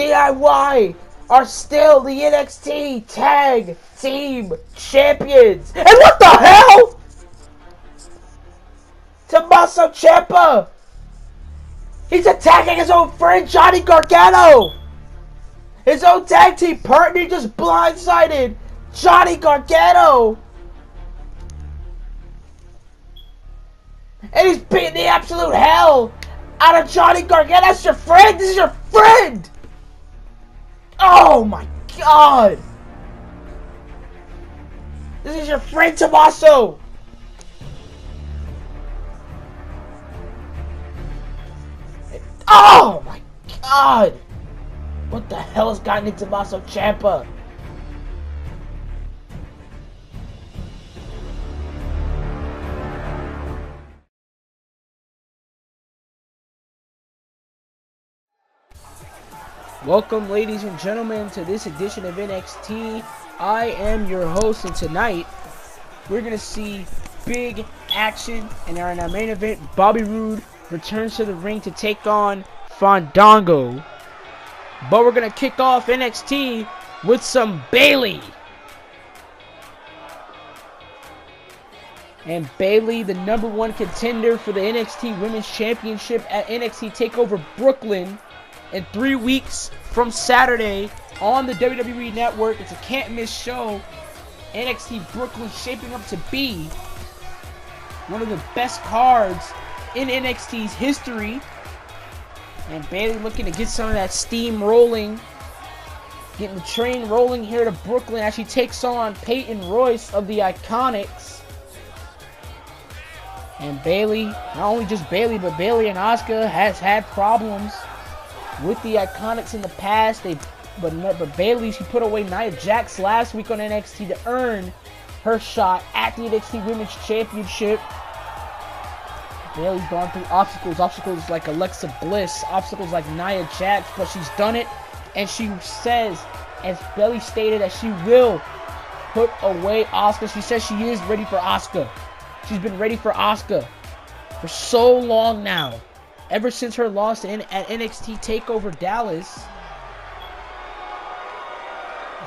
DIY are still the NXT Tag Team Champions. And what the hell? Tommaso Ciampa! He's attacking his own friend Johnny Gargano! His own tag team partner just blindsided Johnny Gargano! And he's beating the absolute hell out of Johnny Gargano. That's your friend? This is your friend! Oh my god! This is your friend Tommaso! Oh my god! What the hell has gotten into Tommaso Ciampa? Welcome, ladies and gentlemen, to this edition of NXT. I am your host, and tonight we're going to see big action. And in our main event, Bobby Roode returns to the ring to take on Fandango. But we're going to kick off NXT with some Bayley. And Bayley, the #1 contender for the NXT Women's Championship at NXT TakeOver Brooklyn. In 3 weeks from Saturday on the WWE Network. It's a can't-miss show. NXT Brooklyn shaping up to be one of the best cards in NXT's history. And Bayley looking to get some of that steam rolling. Getting the train rolling here to Brooklyn as she takes on Peyton Royce of the Iconics. And Bayley, not only just Bayley, but Bayley and Asuka has had problems with the Iconics in the past. But Bayley, she put away Nia Jax last week on NXT to earn her shot at the NXT Women's Championship. Bayley's gone through obstacles like Alexa Bliss, obstacles like Nia Jax, but she's done it. And she says, as Bayley stated, that she will put away Asuka. She says she is ready for Asuka. She's been ready for Asuka for so long now. Ever since her loss at NXT TakeOver Dallas.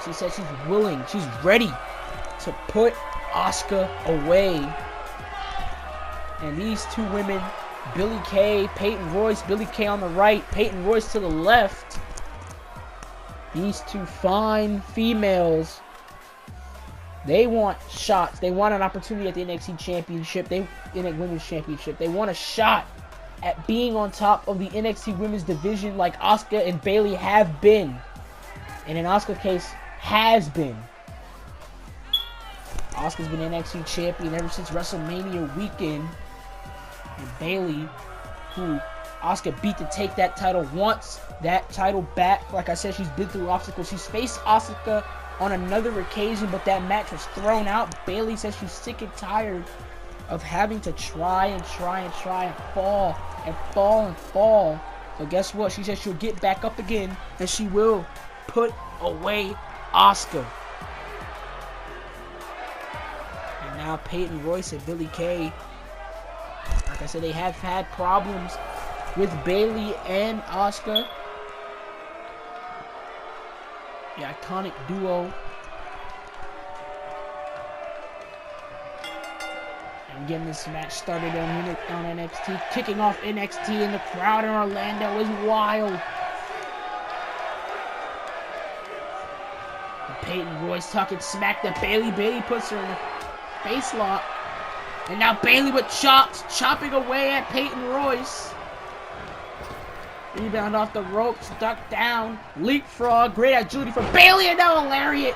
She said she's willing, she's ready to put Asuka away. And these two women, Billie Kay, Peyton Royce, Billie Kay on the right, Peyton Royce to the left. These two fine females, they want shots. They want an opportunity at the NXT Championship, Women's Championship. They want a shot at being on top of the NXT Women's Division like Asuka and Bayley have been. And in Asuka's case, has been. Asuka's been NXT Champion ever since WrestleMania weekend. And Bayley, who Asuka beat to take that title, wants that title back. Like I said, she's been through obstacles. She's faced Asuka on another occasion, but that match was thrown out. Bayley says she's sick and tired of having to try and fall. So guess what? She says she'll get back up again and she will put away Asuka. And now Peyton Royce and Billie Kay, like I said, they have had problems with Bayley and Asuka. The Iconic duo. And getting this match started on NXT. Kicking off NXT, and the crowd in Orlando is wild. And Peyton Royce talking smack to Bayley. Bayley puts her in a face lock. And now Bayley with chops, chopping away at Peyton Royce. Rebound off the ropes, duck down, leapfrog, great agility from Bayley, and now a lariat.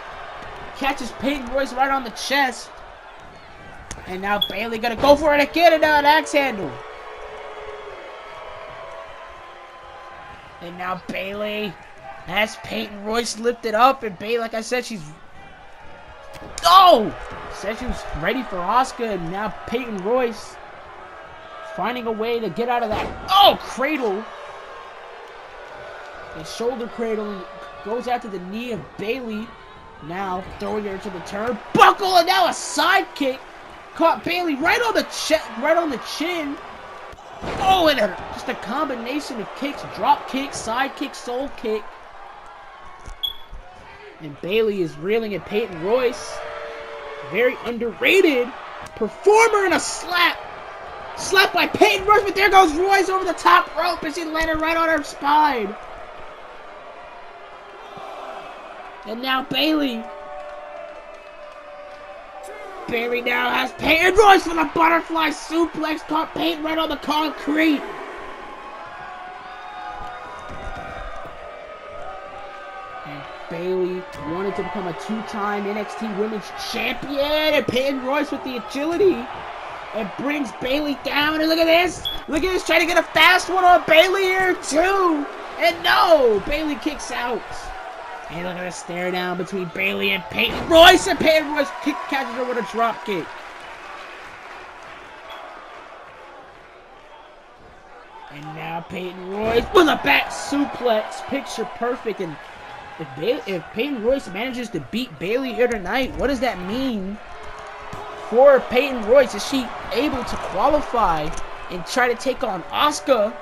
Catches Peyton Royce right on the chest. And now Bayley gonna go for it again, and now an axe handle. And now Bayley has Peyton Royce lifted up, and Bayley, like I said, she's... Oh! Said she was ready for Asuka, and now Peyton Royce finding a way to get out of that. Oh! Cradle. A shoulder cradle goes after the knee of Bayley. Now throwing her to the turnbuckle, and now a side kick. Caught Bayley right on the chin. Oh, and just a combination of kicks, drop kick, side kick, soul kick. And Bayley is reeling at Peyton Royce. Very underrated performer, and a slap. Slap by Peyton Royce, but there goes Royce over the top rope as he landed right on her spine. And now Bayley. Bayley now has Peyton Royce for the butterfly suplex. Caught Peyton right on the concrete. And Bayley wanted to become a two-time NXT Women's Champion. And Peyton Royce with the agility. And brings Bayley down. And look at this. Look at this. Trying to get a fast one on Bayley here too. And no. Bayley kicks out. And look at the stare down between Bayley and Peyton Royce. And Peyton Royce catches her with a drop kick. And now Peyton Royce with a back suplex. Picture perfect. And if Peyton Royce manages to beat Bayley here tonight, what does that mean for Peyton Royce? Is she able to qualify and try to take on Asuka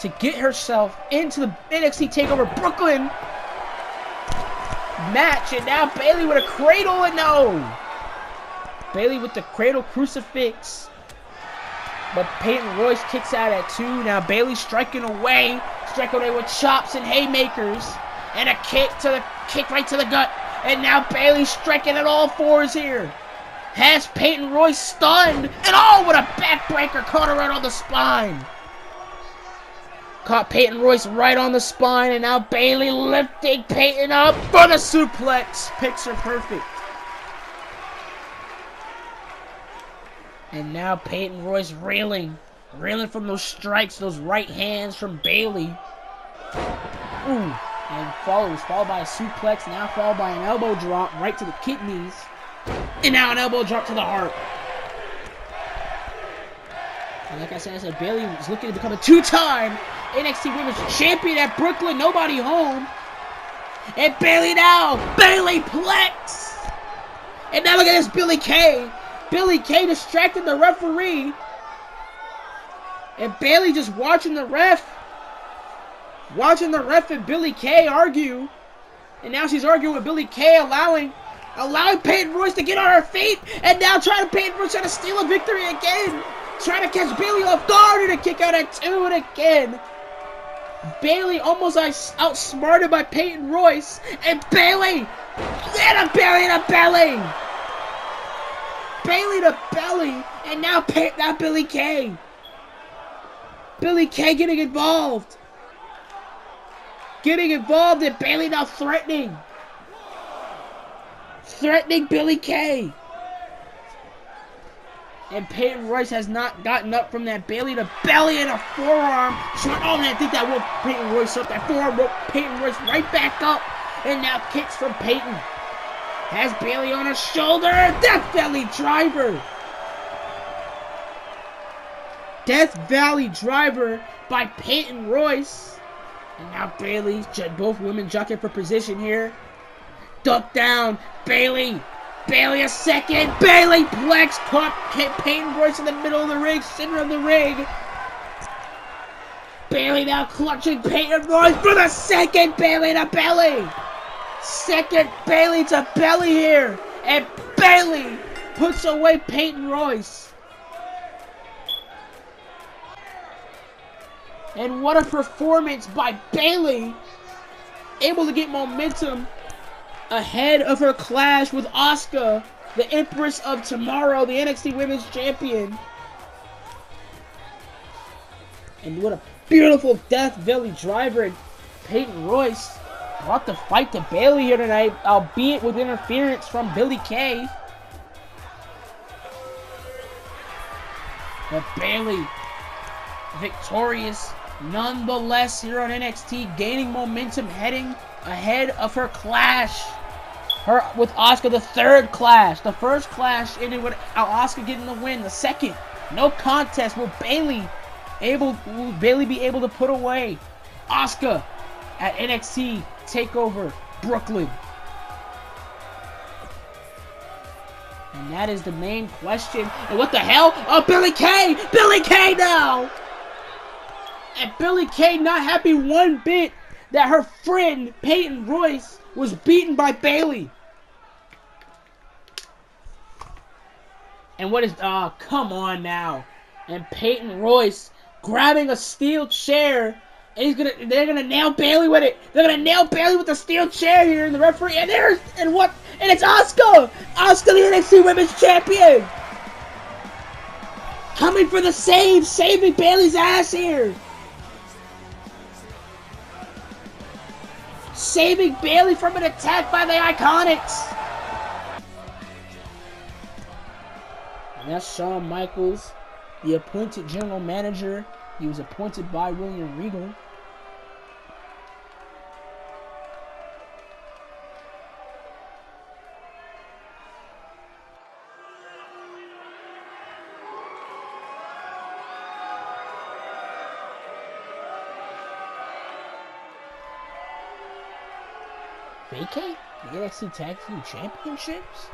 to get herself into the NXT TakeOver Brooklyn match? And now Bayley with a cradle, and no! Bayley with the cradle crucifix. But Peyton Royce kicks out at 2. Now Bayley striking away with chops and haymakers. And a kick right to the gut. And now Bayley striking at all fours here. Has Peyton Royce stunned. And oh, what a backbreaker. Caught her right on the spine. Caught Peyton Royce right on the spine. And now Bayley lifting Peyton up for the suplex. Picture perfect. And now Peyton Royce reeling from those strikes, those right hands from Bayley. Ooh. And followed by a suplex, now followed by an elbow drop right to the kidneys. And now an elbow drop to the heart. And like I said, Bayley is looking to become a two-time NXT Women's Champion at Brooklyn. Nobody home. And Bayley now. Bayley Plex. And now look at this, Billie Kay. Billie Kay distracted the referee. And Bayley just watching the ref. Watching the ref and Billie Kay argue. And now she's arguing with Billie Kay, allowing Peyton Royce to get on her feet. And now Peyton Royce trying to steal a victory again. Trying to catch Bayley off guard and a kick out at 2 and again. Bayley almost outsmarted by Peyton Royce. And Bayley. And a belly and a belly. Bayley to belly. And now Billie Kay. Billie Kay getting involved. And Bayley now threatening Billie Kay. And Peyton Royce has not gotten up from that. Bayley to belly and a forearm. Oh, man, I think that woke Peyton Royce up. That forearm woke Peyton Royce right back up. And now kicks from Peyton. Has Bayley on her shoulder. Death Valley Driver. Death Valley Driver by Peyton Royce. And now Bayley, both women jockeying for position here. Duck down. Bayley a second. Bayley Plex caught Peyton Royce in the middle of the ring, center of the ring. Bayley now clutching Peyton Royce for the second. Bayley to belly. Second Bayley to belly here. And Bayley puts away Peyton Royce. And what a performance by Bayley. Able to get momentum ahead of her clash with Asuka, the Empress of Tomorrow, the NXT Women's Champion. And what a beautiful Death Valley Driver. And Peyton Royce brought the fight to Bayley here tonight, albeit with interference from Billie Kay. But Bayley victorious nonetheless here on NXT, gaining momentum heading ahead of her clash. With Asuka, the third clash. The first clash ended with Asuka getting the win. The second, no contest. Will Bayley be able to put away Asuka at NXT TakeOver Brooklyn? And that is the main question. And what the hell? Oh, Billie Kay! Billie Kay now! And Billie Kay not happy one bit that her friend Peyton Royce was beaten by Bayley. And what is, come on now. And Peyton Royce grabbing a steel chair. And they're gonna nail Bayley with it. They're gonna nail Bayley with the steel chair here in the referee. And it's Asuka! Asuka, the NXT Women's Champion! Coming for the save, saving Bayley's ass here. Saving Bayley from an attack by the Iconics. And that's Shawn Michaels, the appointed general manager. He was appointed by William Regal. Vacate the NXT Tag Team Championships?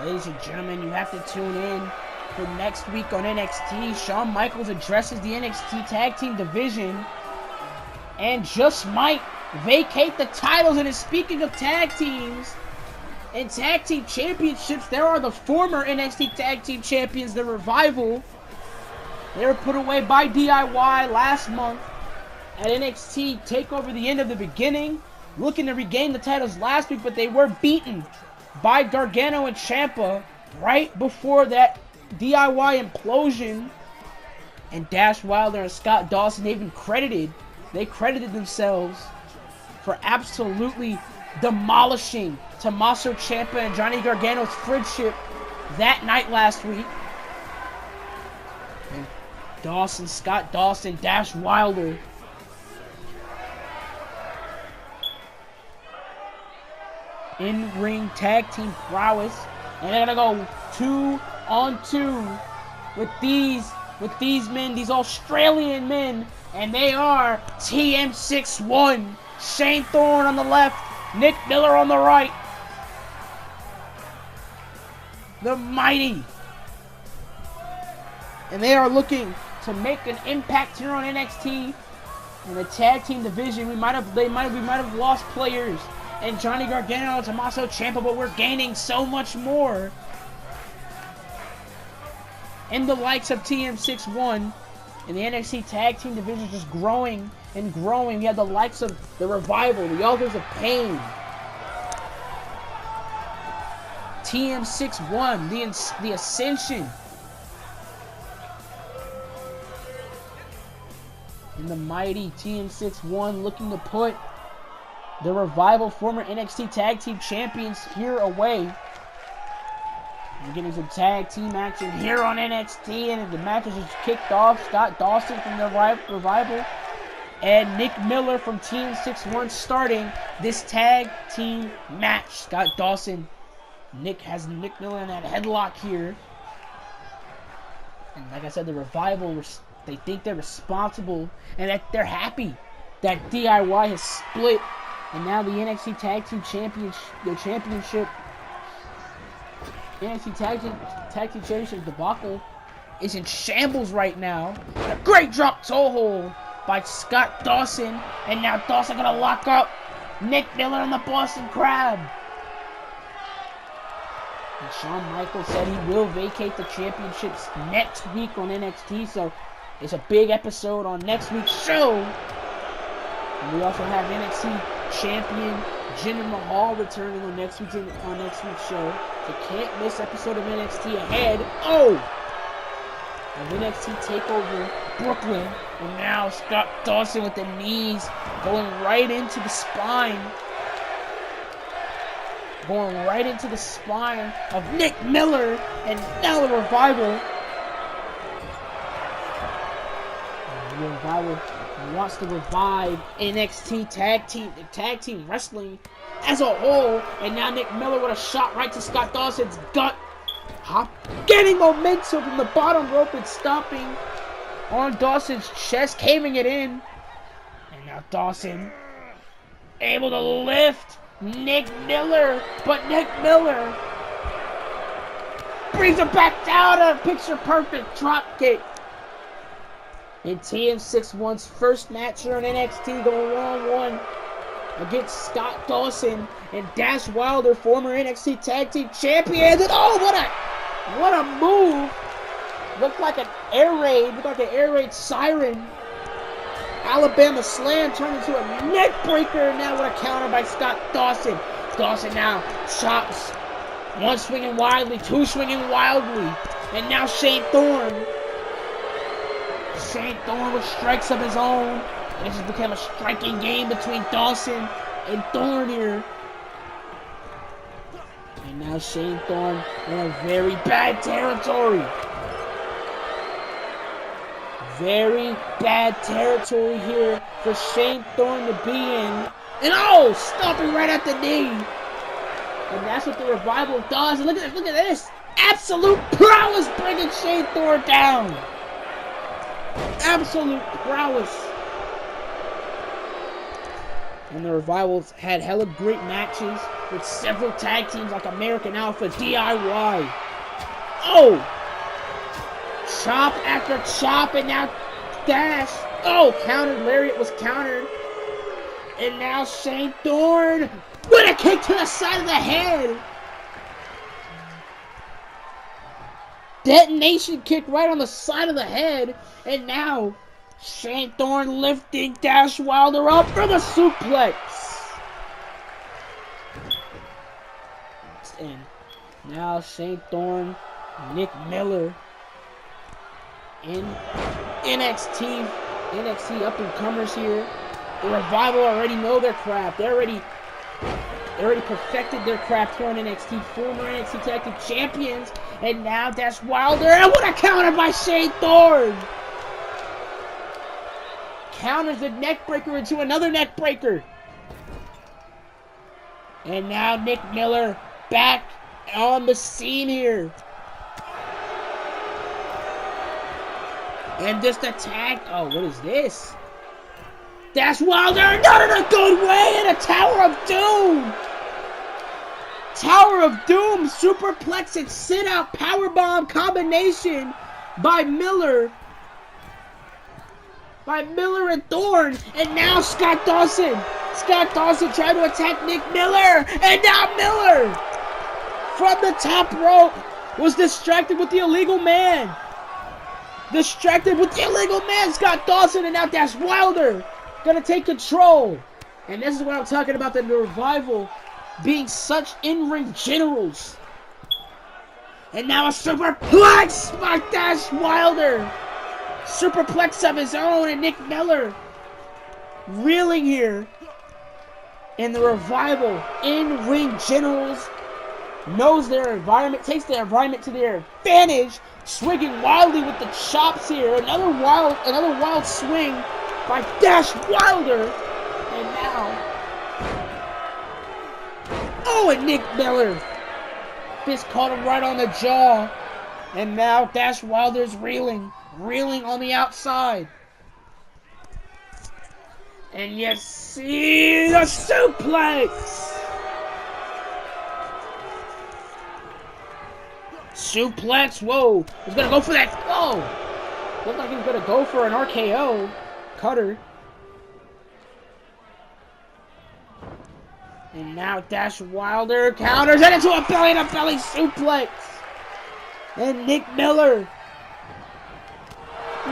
Ladies and gentlemen, you have to tune in for next week on NXT. Shawn Michaels addresses the NXT Tag Team division and just might vacate the titles. And speaking of tag teams and tag team championships, there are the former NXT Tag Team Champions, the Revival. They were put away by DIY last month at NXT TakeOver the End of the Beginning, looking to regain the titles last week, but they were beaten by Gargano and Ciampa right before that DIY implosion. And Dash Wilder and Scott Dawson, they credited themselves for absolutely demolishing Tommaso Ciampa and Johnny Gargano's friendship that night last week. And Scott Dawson, Dash Wilder in-ring tag team prowess, and they're gonna go 2-on-2 with these men, these Australian men, and they are TM61, Shane Thorne on the left, Nick Miller on the right, the mighty, and they are looking to make an impact here on NXT in the tag team division. We might have lost players and Johnny Gargano and Tommaso Ciampa, but we're gaining so much more. And the likes of TM61 and the NXT Tag Team division just growing and growing. We have the likes of the Revival, the Authors of Pain, TM61, the Ascension, and the mighty TM61 looking to put the Revival, former NXT Tag Team Champions, here away. We're getting some tag team action here on NXT, and the match is just kicked off. Scott Dawson from the Revival and Nick Miller from TM61 starting this tag team match. Scott Dawson, Nick Miller in that headlock here. And like I said, the Revival, they think they're responsible and that they're happy that DIY has split. And now the NXT Tag Team Championship, NXT Tag Team Championship debacle is in shambles right now. A great drop toe hold by Scott Dawson, and now Dawson gonna lock up Nick Miller on the Boston Crab. And Shawn Michaels said he will vacate the championships next week on NXT, so it's a big episode on next week's show. And we also have NXT champion Jinder Mahal returning on next week's show. So can't miss episode of NXT ahead. Oh! Of NXT TakeOver Brooklyn. And now Scott Dawson with the knees going right into the spine. Going right into the spine of Nick Miller. And now the Revival. And the Revival wants to revive NXT tag team wrestling as a whole, and now Nick Miller with a shot right to Scott Dawson's gut, getting momentum from the bottom rope and stomping on Dawson's chest, caving it in, and now Dawson able to lift Nick Miller, but Nick Miller brings him back down, a picture perfect drop kick. in TM61's first match here on NXT, going one-on-one against Scott Dawson and Dash Wilder, former NXT Tag Team Champions. And oh, what a move! Looked like an air raid siren. Alabama Slam turned into a neck breaker. Now what a counter by Scott Dawson. Dawson now chops. One swinging wildly, two swinging wildly. And now Shane Thorne. Shane Thorne with strikes of his own. And this has become a striking game between Dawson and Thorne here. And now Shane Thorne in a very bad territory. Very bad territory here for Shane Thorne to be in. And oh, stomping right at the knee. And that's what the Revival does. And look at this. Absolute prowess bringing Shane Thorne down. Absolute prowess. And the Revivals had hella great matches with several tag teams like American Alpha, DIY. Oh! Chop after chop, and now Dash. Oh, countered. Lariat was countered. And now Shane Thorne with a kick to the side of the head. Detonation kick right on the side of the head. And now Shane Thorne lifting Dash Wilder up for the suplex. And now Shane Thorne, Nick Miller in NXT up-and-comers here. The Revival already know their craft. They already perfected their craft here on NXT. Former NXT Tag Team Champions. And now Dash Wilder. And what a counter by Shane Thorne! Counters the neckbreaker into another neckbreaker. And now Nick Miller back on the scene here. And just attack. Oh, what is this? Dash Wilder, not in a good way, and a Tower of Doom. Tower of Doom, superplex and sit out powerbomb combination by Miller. By Miller and Thorne. And now Scott Dawson. Scott Dawson trying to attack Nick Miller. And now Miller from the top rope was distracted with the illegal man. Distracted with the illegal man, Scott Dawson, and now Dash Wilder gonna take control. And this is what I'm talking about, the Revival being such in-ring generals. And now a superplex by Dash Wilder. Superplex of his own, and Nick Miller reeling here. And the Revival, in-ring generals, knows their environment, takes their environment to their advantage, swinging wildly with the chops here. Another wild swing by Dash Wilder. And now, oh, and Nick Miller fist caught him right on the jaw. And now Dash Wilder's reeling on the outside. And you see the suplex. Suplex, whoa. He's gonna go for that. Whoa. Looked like he was gonna go for an RKO. Cutter. And now Dash Wilder counters it into a belly-to-belly suplex. And Nick Miller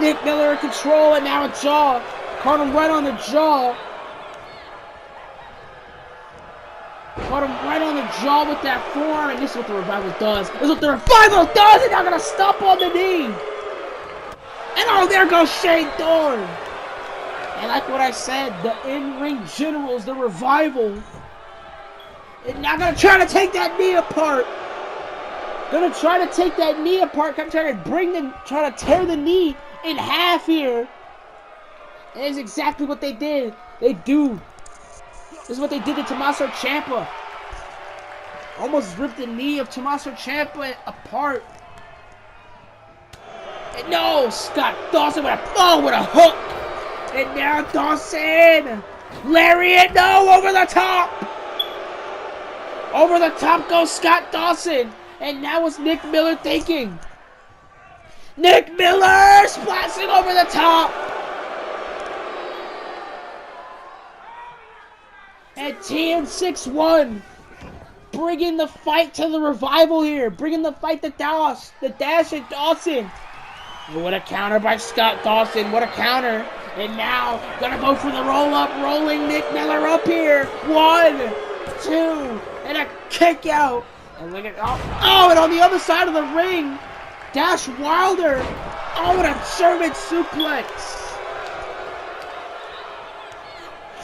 in control, and now a jaw. Caught him right on the jaw. Caught him right on the jaw with that forearm, and this is what the Revival does. This is what the Revival does, and now gonna stomp on the knee. And oh, there goes Shane Thorne. And like what I said, the in-ring generals, the Revival, and now gonna try to take that knee apart. Gonna try to take that knee apart. I'm trying to tear the knee in half here. And it's exactly what they did. This is what they did to Tommaso Ciampa. Almost ripped the knee of Tommaso Ciampa apart. And no, Scott Dawson with a hook. And now Dawson. Lariat, no, over the top. Over the top goes Scott Dawson. And now what's Nick Miller thinking? Nick Miller splashing over the top. And TM6-1 bringing the fight to the Revival here. Bringing the fight to Dash and Dawson. And what a counter by Scott Dawson. What a counter. And now, gonna go for the roll-up. Rolling Nick Miller up here. 1, 2, and a kick out. And look at, oh, and on the other side of the ring, Dash Wilder. Oh, and a German suplex.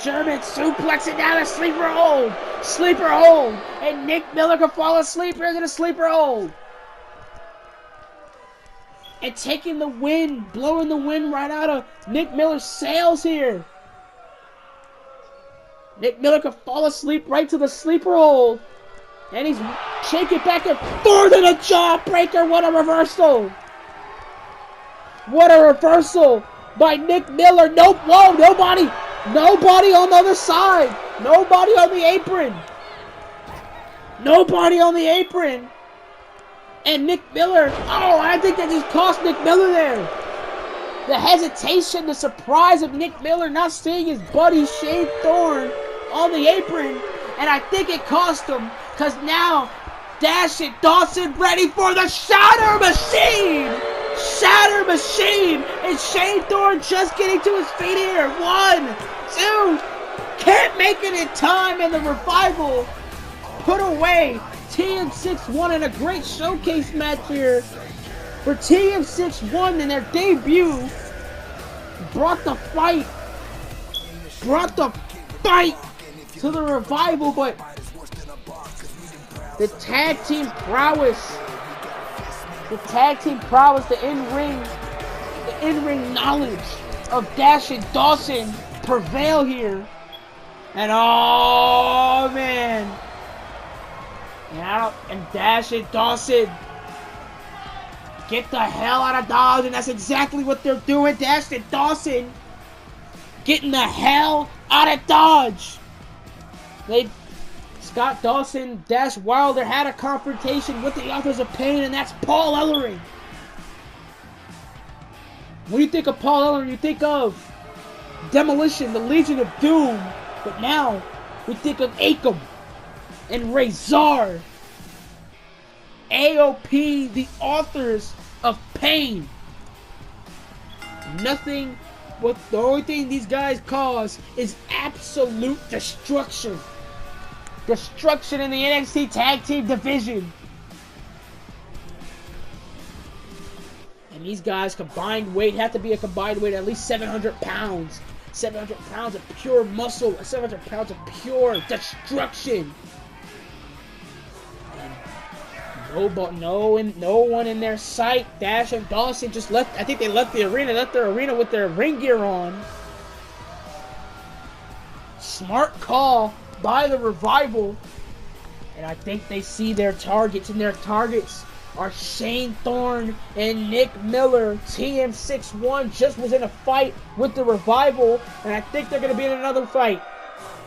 German suplex, and now a sleeper hold. Sleeper hold. And Nick Miller can fall asleep here in a sleeper hold. And taking the wind, blowing the wind right out of Nick Miller's sails here. Nick Miller can fall asleep right to the sleeper hold. And he's shaking back and forth in a jawbreaker. What a reversal. What a reversal by Nick Miller. Nope, whoa, nobody. Nobody on the other side. Nobody on the apron. Nobody on the apron. And Nick Miller, oh, I think that just cost Nick Miller there. The hesitation, the surprise of Nick Miller not seeing his buddy Shane Thorne on the apron. And I think it cost him, because now Dash and Dawson ready for the Shatter Machine. Shatter Machine. And Shane Thorne just getting to his feet here. 1, 2. Can't make it in time, and the Revival put away TM6-1 in a great showcase match here for TM6-1 in their debut. Brought the fight to the Revival, but the tag team prowess, the in-ring knowledge of Dash and Dawson prevail here. And oh man. And Dash and Dawson get the hell out of Dodge, and that's exactly what they're doing. Dash and Dawson getting the hell out of Dodge. Scott Dawson, Dash Wilder had a confrontation with the Authors of Pain, and that's Paul Ellering. When you think of Paul Ellering, you think of Demolition, the Legion of Doom, but now we think of Akam and Razor. AOP, the Authors of Pain. The only thing these guys cause is absolute destruction. Destruction in the NXT Tag Team Division. And these guys combined weight have to be a combined weight at least 700 pounds. 700 pounds of pure muscle. 700 pounds of pure destruction. And no one in their sight. Dash and Dawson just left. I think they left their arena with their ring gear on. Smart call by the Revival. And I think they see their targets, and their targets are Shane Thorne and Nick Miller. TM6-1 just was in a fight with the Revival, and I think they're going to be in another fight.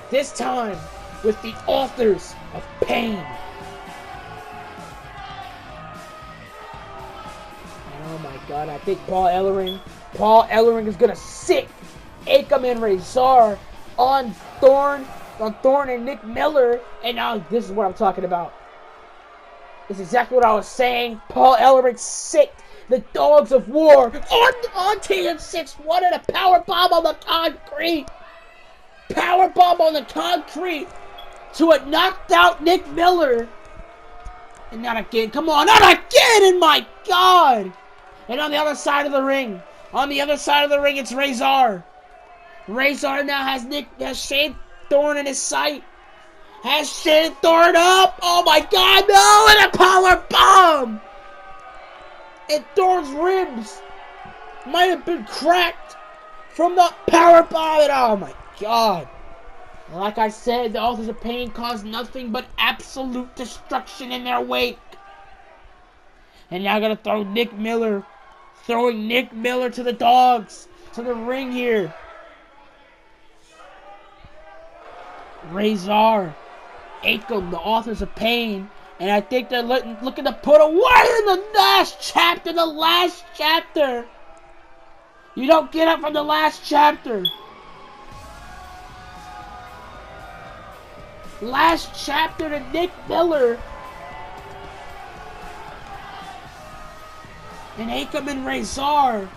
This time with the Authors of Pain. Oh my God, I think Paul Ellering is going to sit Akam and Razor on Thorne and Nick Miller. And now this is what I'm talking about. This is exactly what I was saying. Paul Ellering sicked the Dogs of War on TM6-1 and a powerbomb on the concrete. Powerbomb on the concrete to a knocked out Nick Miller. And not again. Come on, not again! And my God! And on the other side of the ring, it's Razor. Razor now has Shane Thorne in his sight. Has Shane Thorne up. Oh my God, no! And a power bomb. And Thorne's ribs might have been cracked from the power bomb. And oh my God. Like I said, the Authors of Pain caused nothing but absolute destruction in their wake. And now gonna throw Nick Miller. Throwing Nick Miller to the Dogs. To the ring here. Razor. Akam, the Authors of Pain. And I think they're looking to put away in the last chapter. You don't get up from the last chapter. Last chapter to Nick Miller. And Akam and Razor.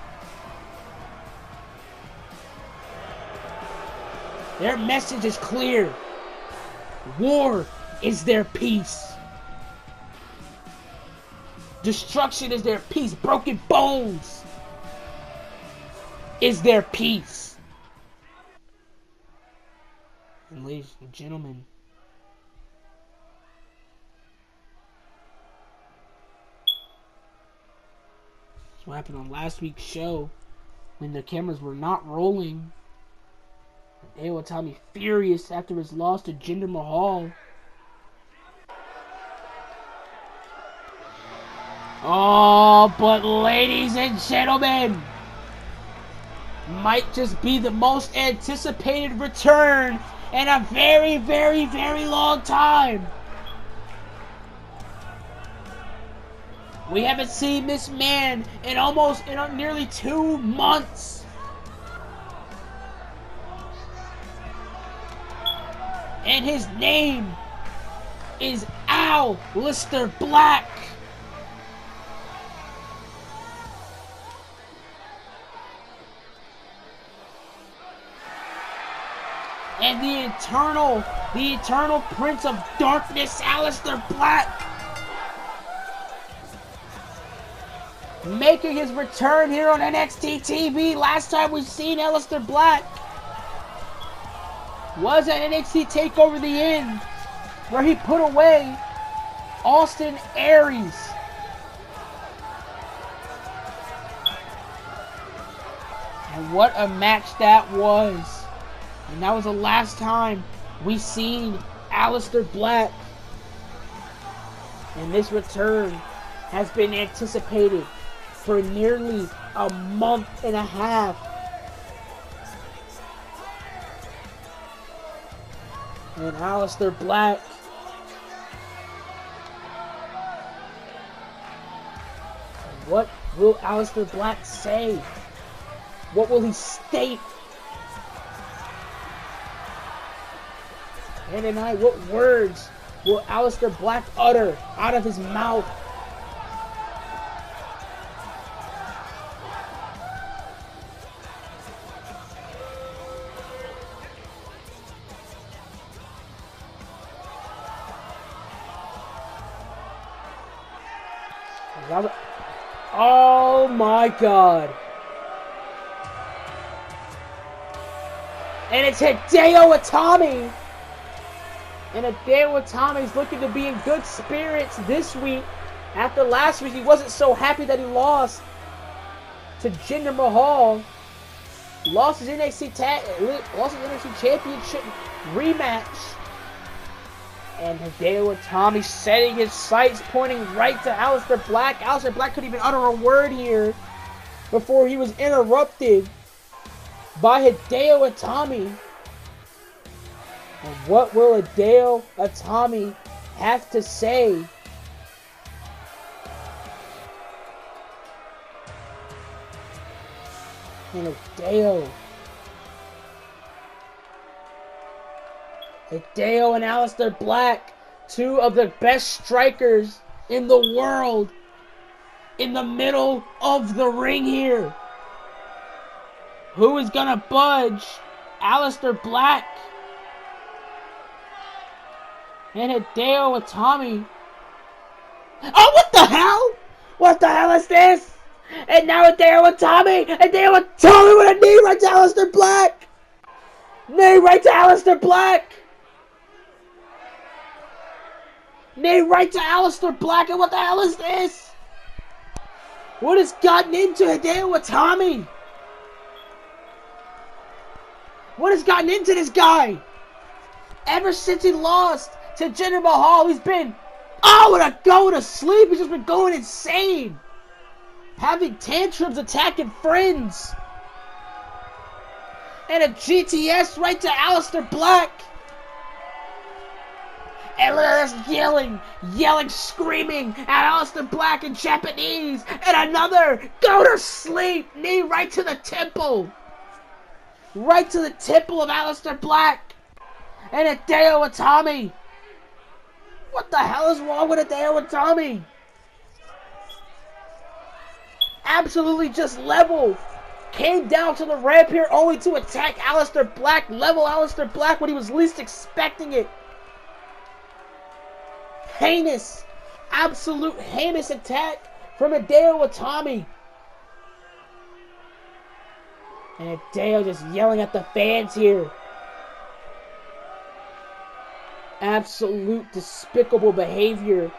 Their message is clear. War is their peace. Destruction is their peace. Broken bones is their peace. And ladies and gentlemen, that's what happened on last week's show when the cameras were not rolling. Hideo Itami furious after his loss to Jinder Mahal. Oh, but ladies and gentlemen, might just be the most anticipated return in a very, very, very long time. We haven't seen this man in nearly 2 months. And his name is Aleister Black. And the eternal Prince of Darkness, Aleister Black, making his return here on NXT TV. Last time we've seen Aleister Black was at NXT TakeOver the End, where he put away Austin Aries. And what a match that was. And that was the last time we seen Aleister Black. And this return has been anticipated for nearly a month and a half. And Aleister Black, what will Aleister Black say? What will he state? And tonight, what words will Aleister Black utter out of his mouth? Oh my God. And it's Hideo Itami. And Hideo Itami is looking to be in good spirits this week. After last week, he wasn't so happy that he lost to Jinder Mahal. Lost his NXT Championship rematch. And Hideo Itami setting his sights, pointing right to Aleister Black. Aleister Black couldn't even utter a word here before he was interrupted by Hideo Itami. And what will Hideo Itami have to say? And Hideo and Aleister Black, two of the best strikers in the world, in the middle of the ring here. Who is gonna budge? Aleister Black and Hideo Itami. Oh, what the hell? What the hell is this? And now Hideo Itami with a knee right to Aleister Black. Knee right to Aleister Black. Knee right to Aleister Black, and what the hell is this? What has gotten into Hideo Itami? What has gotten into this guy? Ever since he lost to Jinder Mahal, he's been, go to sleep. He's just been going insane. Having tantrums, attacking friends. And a GTS right to Aleister Black. And look at us yelling, screaming at Aleister Black in Japanese. And another go to sleep. Knee right to the temple. Right to the temple of Aleister Black. And Hideo Itami. What the hell is wrong with Hideo Itami? Absolutely just level. Came down to the ramp here only to attack Aleister Black. Level Aleister Black when he was least expecting it. Heinous. Absolute heinous attack from Hideo Itami. And Hideo just yelling at the fans here. Absolute despicable behavior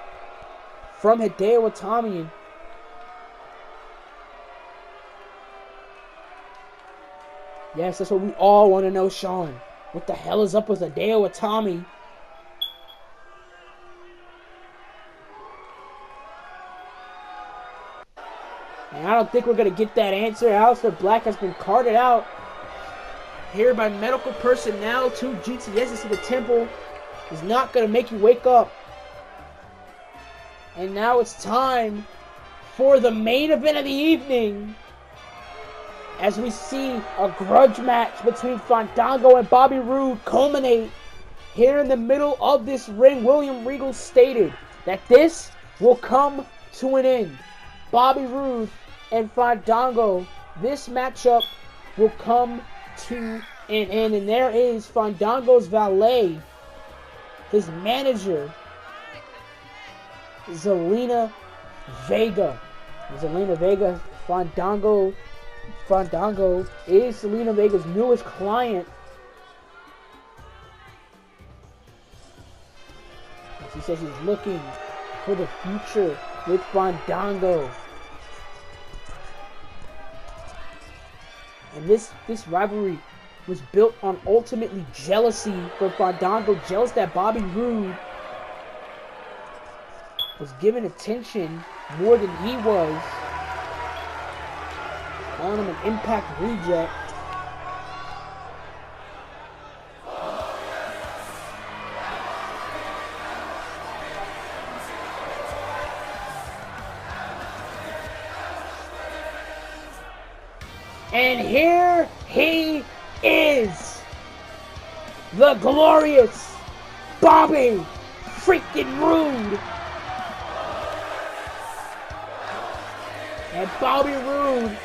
from Hideo Itami. Yes, that's what we all want to know, Sean. What the hell is up with Hideo Itami? And I don't think we're going to get that answer. Aleister Black has been carted out here by medical personnel. 2 GTSs to the temple is not going to make you wake up. And now it's time for the main event of the evening. As we see a grudge match between Fandango and Bobby Roode culminate here in the middle of this ring. William Regal stated that this will come to an end. Bobby Roode and Fandango, this matchup will come to an end. And there is Fandango's valet, his manager, Zelina Vega. Fandango is Zelina Vega's newest client. She says she's looking for the future with Fandango. And this rivalry was built on ultimately jealousy for Fandango. Jealous that Bobby Roode was given attention more than he was. Calling him an Impact reject. And here he is. The glorious Bobby freaking Roode. And Bobby Roode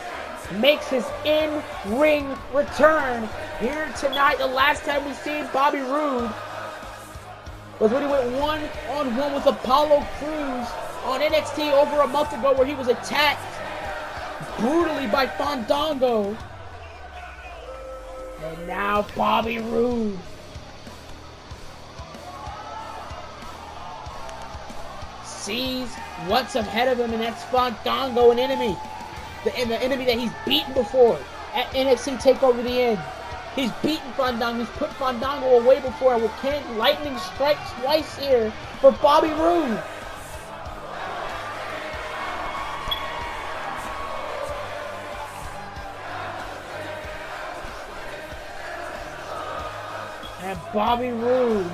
makes his in-ring return here tonight. The last time we seen Bobby Roode was when he went one-on-one with Apollo Crews on NXT over a month ago, where he was attacked brutally by Fandango. And now Bobby Roode sees what's ahead of him, and that's Fandango, an enemy. The enemy that he's beaten before at NXT TakeOver the End. He's beaten Fandango. He's put Fandango away before. And can lightning strike twice here for Bobby Roode. And Bobby Roode,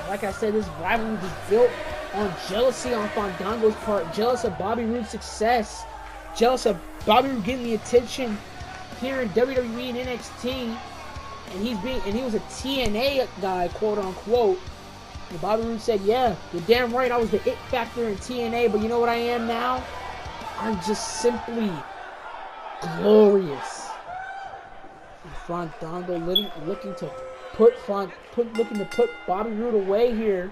like I said, this rivalry was built on jealousy on Fandango's part. Jealous of Bobby Roode's success. Jealous of Bobby Roode getting the attention here in WWE and NXT. And he was a TNA guy, quote unquote. And Bobby Roode said, yeah, you're damn right, I was the it factor in TNA, but you know what I am now? I'm just simply glorious. And Fandango looking to put Bobby Roode away here.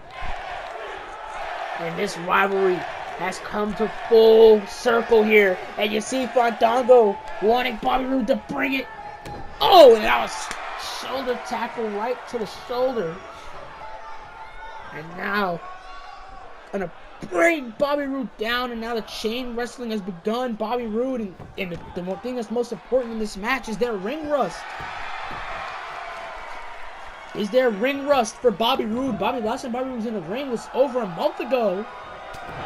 And this rivalry has come to full circle here. And you see Fandango wanting Bobby Roode to bring it. Oh, and that was shoulder tackle right to the shoulder. And now, gonna bring Bobby Roode down. And now the chain wrestling has begun. Bobby Roode, and the thing that's most important in this match is their ring rust. Is there ring rust for Bobby Roode? Last time Bobby Roode was in the ring was over a month ago.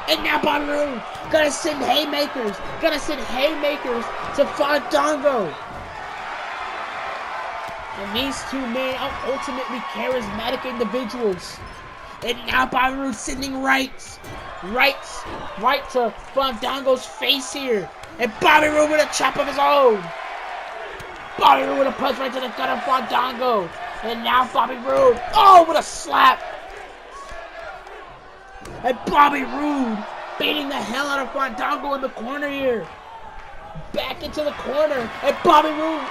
And now Bobby Roode gonna send haymakers. To Fandango. And these two men are ultimately charismatic individuals. And now Bobby Roode sending right to Fandango's face here. And Bobby Roode with a chop of his own. Bobby Roode with a punch right to the gut of Fandango. And now Bobby Roode. Oh, with a slap. And Bobby Roode beating the hell out of Fandango in the corner here. Back into the corner. And Bobby Roode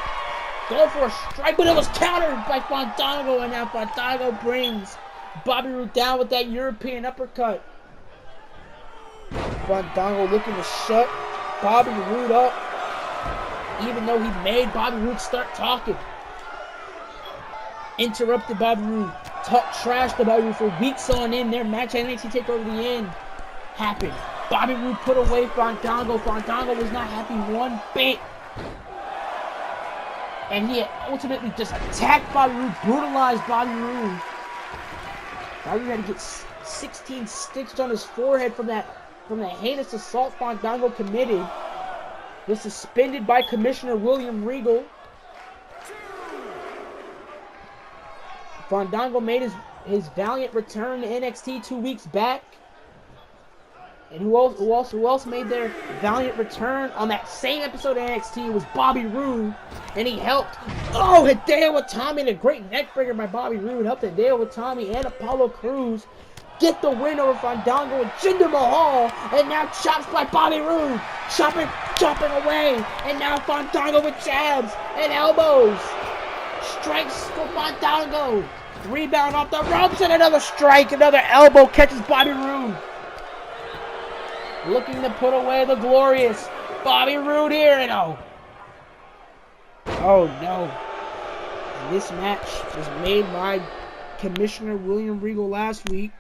going for a strike, but it was countered by Fandango. And now Fandango brings Bobby Roode down with that European uppercut. Fandango looking to shut Bobby Roode up, even though he made Bobby Roode start talking. Interrupted Bobby Roode, talked trash to Bobby Roode for weeks on end. Their match at NXT TakeOver the End happened. Bobby Roode put away Fandango. Fandango was not happy one bit. And he ultimately just attacked Bobby Roode, brutalized Bobby Roode. Bobby Roode had to get 16 stitches on his forehead from the heinous assault Fandango committed. Was suspended by Commissioner William Regal. Fandango made his valiant return to NXT 2 weeks back. And who else made their valiant return on that same episode of NXT? It was Bobby Roode. And he helped. Oh, Hideo Itami, and a great neckbreaker by Bobby Roode helped Hideo Itami and Apollo Crews get the win over Fandango and Jinder Mahal. And now chops by Bobby Roode. Chopping away. And now Fandango with jabs and elbows. Strikes for Fandango. Rebound off the ropes and another strike. Another elbow catches Bobby Roode. Looking to put away the glorious Bobby Roode here. And oh no. And this match was made by Commissioner William Regal last week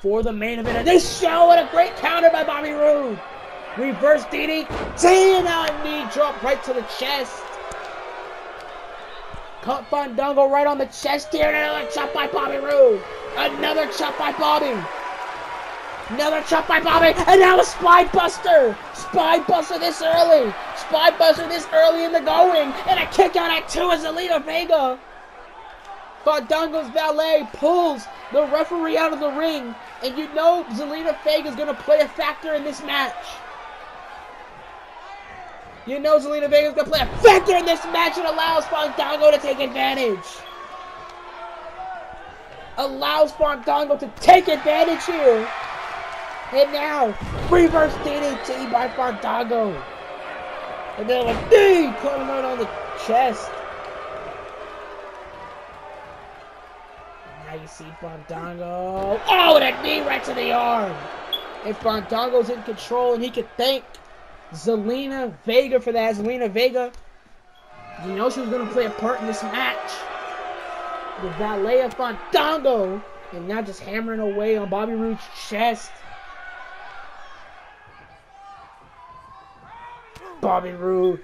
for the main event of this show. And a great counter by Bobby Roode. Reverse DDT and now a knee drop right to the chest. Caught Fandango right on the chest here. And another chop by Bobby Roode. Another chop by Bobby. Another chop by Bobby. And now a spine buster. Spine buster this early. Spine buster this early in the going. And a kick out at 2 as Zelina Vega. Fandango's valet pulls the referee out of the ring. And you know Zelina Vega is going to play a factor in this match. You know Zelina Vega is going to play a factor in this match and allows Fandango to take advantage. Allows Fandango to take advantage here. And now, reverse DDT by Fandango. And then a knee coming right on the chest. And now you see Fandango. Oh, and a knee right to the arm. And Fandango's in control, and he can thank Zelina Vega for that. Zelina Vega, you know she was going to play a part in this match. The valet of Fandango. And now just hammering away on Bobby Roode's chest. Bobby Roode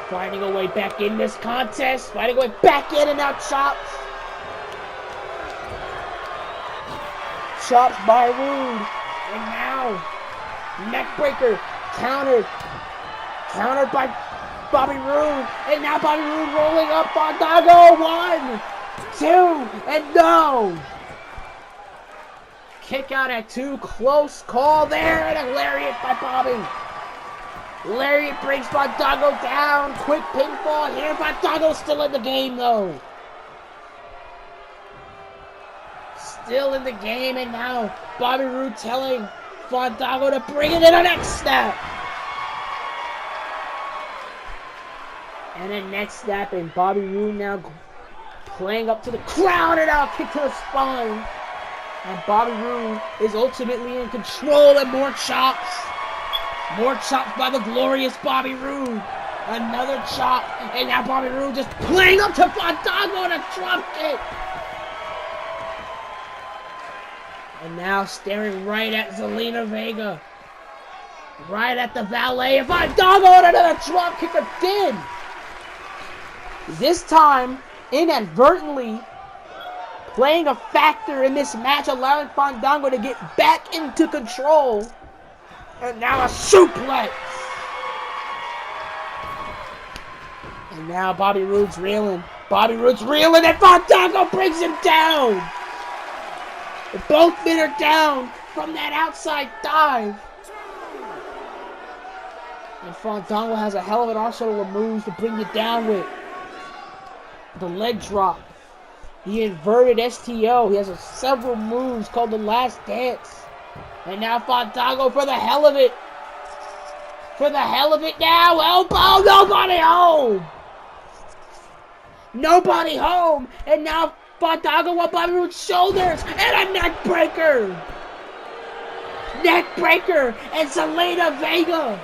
finding a way back in this contest. Finding a way back in and now chops. Chops by Roode. And now, neckbreaker countered. Countered by Bobby Roode. And now Bobby Roode rolling up Fandango. 1, 2, and no. Kick out at 2. Close call there. And a lariat by Bobby. Lariat brings Fandango down. Quick pinfall here. Fandango's still in the game, though. Still in the game, and now Bobby Roode telling Fandango to bring it in a neck snap. And a neck snap, and Bobby Roode now playing up to the crowd, and now a kick to the spine. And Bobby Roode is ultimately in control, and more chops. More chops by the glorious Bobby Roode. Another chop. And now Bobby Roode just playing up to Fandango and a drop kick. And now staring right at Zelina Vega. Right at the valet of Fandango and another drop kick again. This time, inadvertently playing a factor in this match, allowing Fandango to get back into control. And now a suplex. And now Bobby Roode's reeling. Bobby Roode's reeling, and Fandango brings him down. Both men are down from that outside dive. And Fandango has a hell of an arsenal of moves to bring you down with. The leg drop. The inverted STO. He has several moves called the Last Dance. And now Fandango for the hell of it. For the hell of it now. Elbow. Nobody home. Nobody home. And now Fandango on Bobby Roode's shoulders. And a neck breaker. Neck breaker. And Zelina Vega.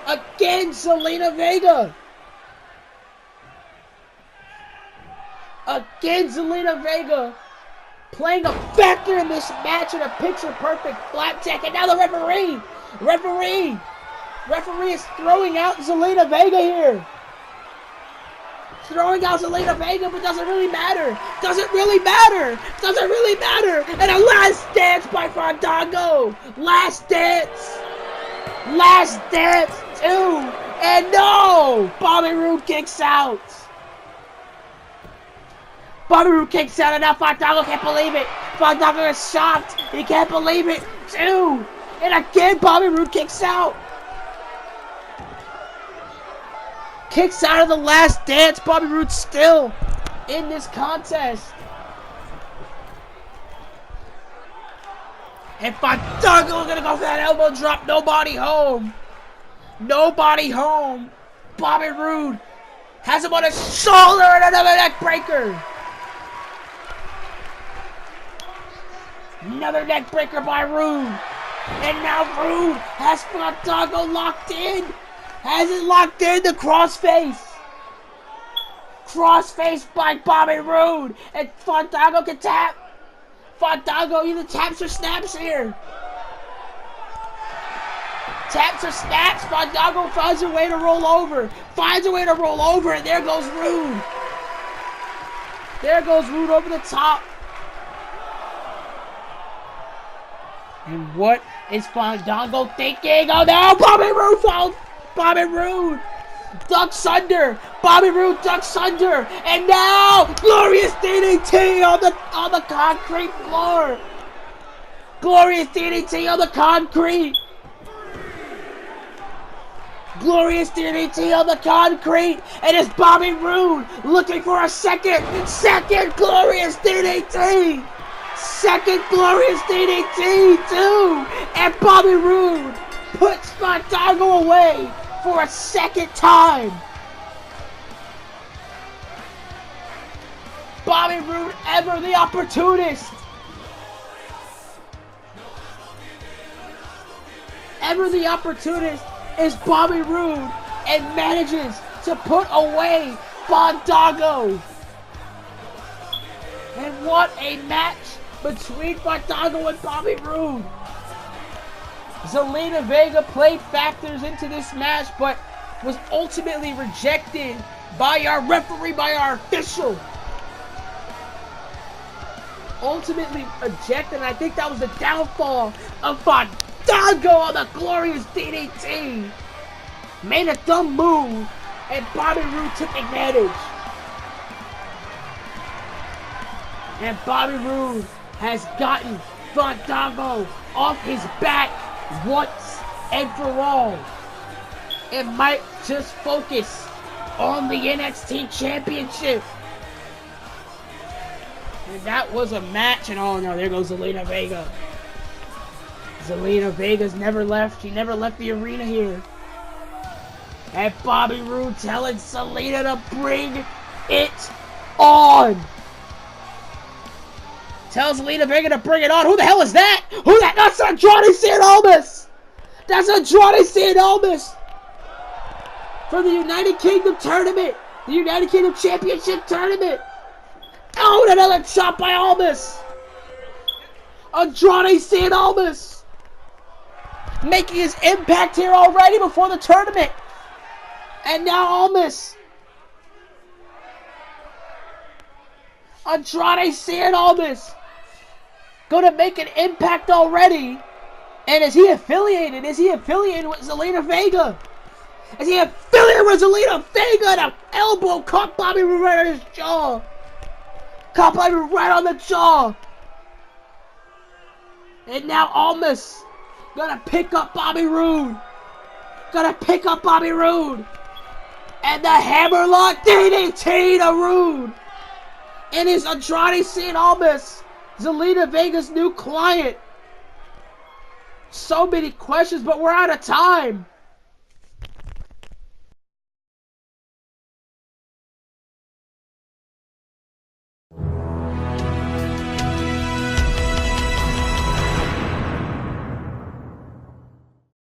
Again, Zelina Vega. Again, Zelina Vega playing a factor in this match in a picture-perfect blackjack. And now the referee is throwing out Zelina Vega here. Throwing out Zelina Vega, but doesn't really matter. Doesn't really matter. And a last dance by Fandango. Last dance 2. And no! Bobby Roode kicks out. And now Fandango can't believe it. Fandango is shocked. He can't believe it. 2. And again, Bobby Roode kicks out. Kicks out of the Last Dance. Bobby Roode still in this contest. And Fandango is going to go for that elbow drop. Nobody home. Bobby Roode has him on his shoulder and another neck breaker. Another neck breaker by Roode. And now Roode has Fandango locked in. Has it locked in, the crossface. Crossface by Bobby Roode. And Fandango can tap. Fandango either taps or snaps here. Taps or snaps. Fandango finds a way to roll over. And there goes Roode. Over the top. And what is Fandango thinking? Oh no! Bobby Roode falls! Bobby Roode ducks under! And now glorious DDT on the concrete floor! Glorious DDT on the concrete! And it's Bobby Roode looking for a second glorious DDT! Second glorious DDT, too! And Bobby Roode puts Fandango away for a second time. Bobby Roode, ever the opportunist. Is Bobby Roode and manages to put away Fandango. And what a match between Fandango and Bobby Roode. Zelina Vega played factors into this match, but was ultimately rejected by our referee, by our official. Ultimately ejected, and I think that was the downfall of Fandango on the glorious DDT. Made a dumb move, and Bobby Roode took advantage. And Bobby Roode has gotten Fandango off his back once and for all. It might just focus on the NXT Championship. And that was a match, and oh no, there goes Zelina Vega. Zelina Vega's never left. She never left the arena here. And Bobby Roode telling Zelina to bring it on. Tells Zelina Vega to bring it on. Who the hell is that? That's Andrade Cien Almas. That's Andrade Cien Almas. For the United Kingdom tournament. The United Kingdom Championship tournament. Oh, and another chop by Almas. Andrade Cien Almas. Making his impact here already before the tournament. And now Almas. Andrade Cien Almas. Gonna make an impact already. And is he affiliated? With Zelina Vega? And an elbow caught Bobby Roode right on his jaw. And now Almas gonna pick up Bobby Roode. Gonna pick up Bobby Roode. And the hammerlock DDT to Roode. And is Andrade Cien Almas, Zelina Vega's new client. So many questions, but we're out of time.